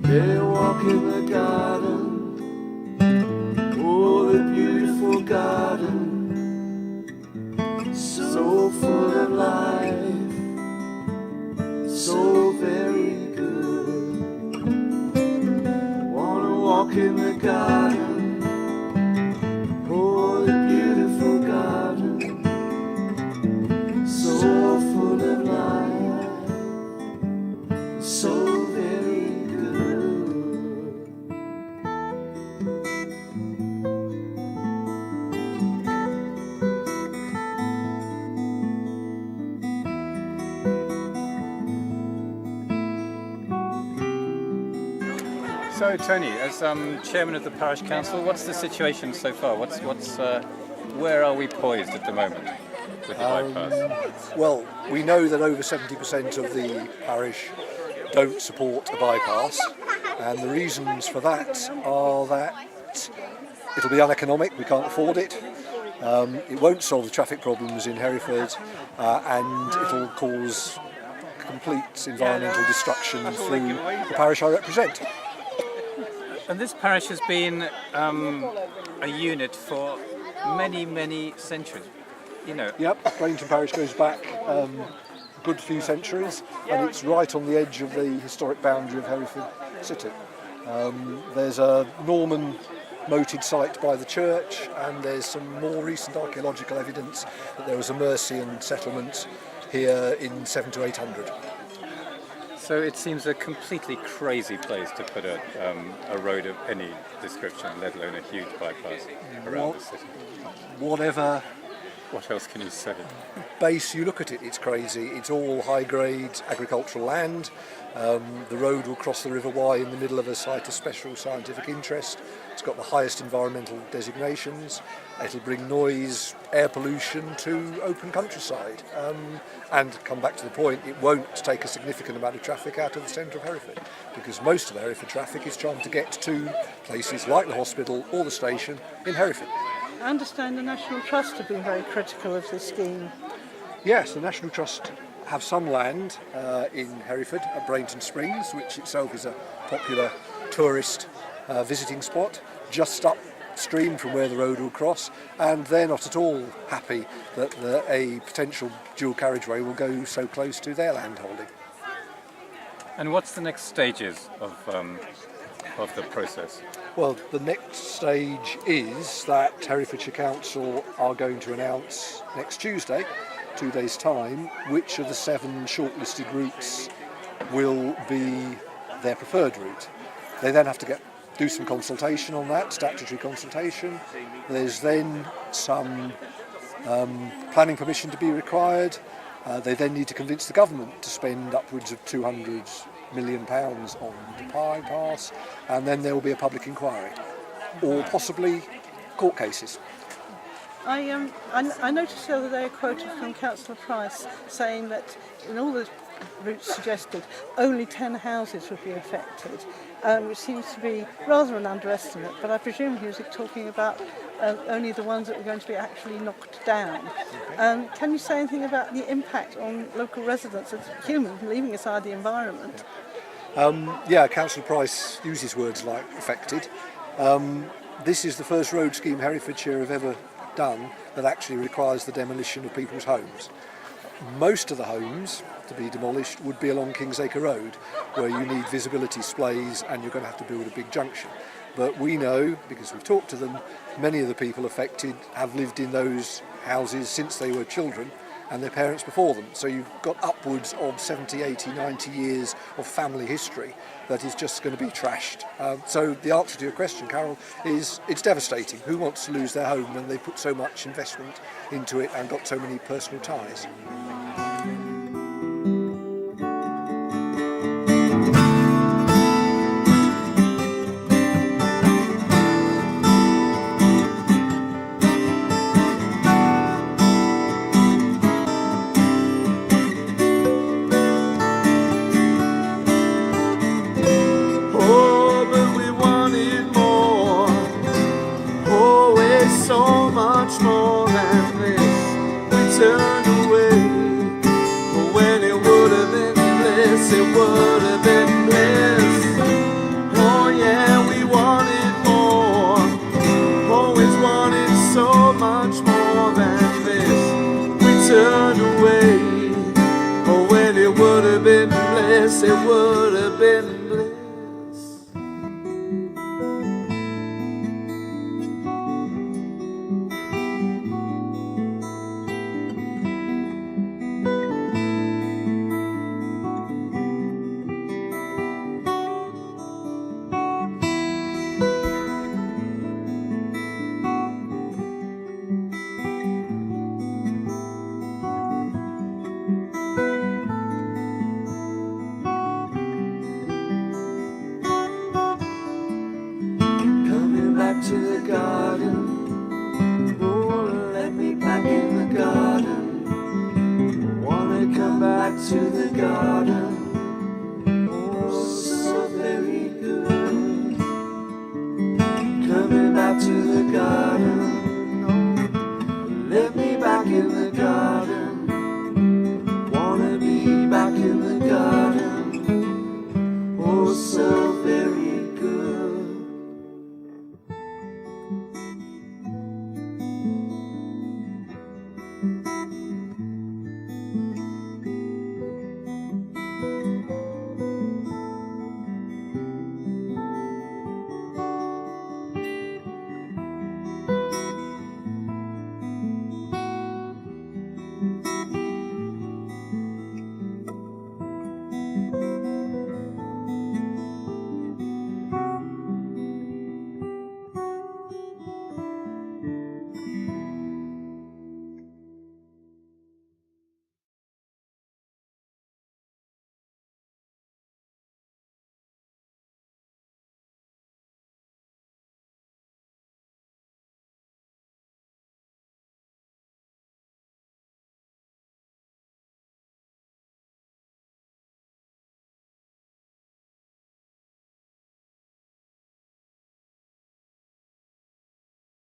They walk in the garden, oh, the beautiful garden, so full of life, so very good. Wanna walk in the garden, oh, the beautiful garden, so full of life, so very good. So, Tony, as chairman of the parish council, what's the situation so far? Where are we poised at the moment with the bypass? Well, we know that over 70% of the parish don't support a bypass, and the reasons for that are that it'll be uneconomic, we can't afford it, it won't solve the traffic problems in Hereford, and it'll cause complete environmental destruction through the parish I represent. And this parish has been a unit for many, many centuries. You know. Yep, Breinton parish goes back a good few centuries, and it's right on the edge of the historic boundary of Hereford city. There's a Norman moated site by the church, and there's some more recent archaeological evidence that there was a Mercian settlement here in 700 to 800. So it seems a completely crazy place to put a road of any description, let alone a huge bypass around the city. Whatever What else can you say? base you look at it, it's crazy. It's all high-grade agricultural land. The road will cross the River Wye in the middle of a site of special scientific interest. It's got the highest environmental designations. It'll bring noise, air pollution to open countryside. And come back to the point, it won't take a significant amount of traffic out of the centre of Hereford, because most of the Hereford traffic is trying to get to places like the hospital or the station in Hereford. I understand the National Trust have been very critical of this scheme. Yes, the National Trust have some land in Hereford at Breinton Springs, which itself is a popular tourist visiting spot, just upstream from where the road will cross, and they're not at all happy that a potential dual carriageway will go so close to their land holding. And what's the next stages of the process? Well, the next stage is that Herefordshire Council are going to announce next Tuesday, 2 days' time, which of the 7 shortlisted routes will be their preferred route. They then have to do some consultation on that, statutory consultation. There's then some planning permission to be required. They then need to convince the government to spend upwards of £200 million on the bypass, and then there will be a public inquiry, or possibly court cases. I noticed the other day a quote from Councillor Price saying that in all the routes suggested, only 10 houses would be affected, which seems to be rather an underestimate, but I presume he was talking about only the ones that were going to be actually knocked down. Can you say anything about the impact on local residents as humans, leaving aside the environment? Councillor Price uses words like affected. This is the first road scheme Herefordshire have ever done that actually requires the demolition of people's homes. Most of the homes to be demolished would be along Kingsacre Road, where you need visibility splays and you're going to have to build a big junction. But we know, because we've talked to them, many of the people affected have lived in those houses since they were children, and their parents before them. So you've got upwards of 70, 80, 90 years of family history that is just going to be trashed. So the answer to your question, Carol, is it's devastating. Who wants to lose their home when they put so much investment into it and got so many personal ties? turned away. When it would have been bliss, it would have been bliss. Oh yeah, we wanted more, always wanted so much more than this. We turned away. Oh, when it would have been bliss, it would have been bliss. To the garden, oh, let me back in the garden. Wanna come back to the garden, oh, so very good. Coming back to the garden, oh, let me back in the garden.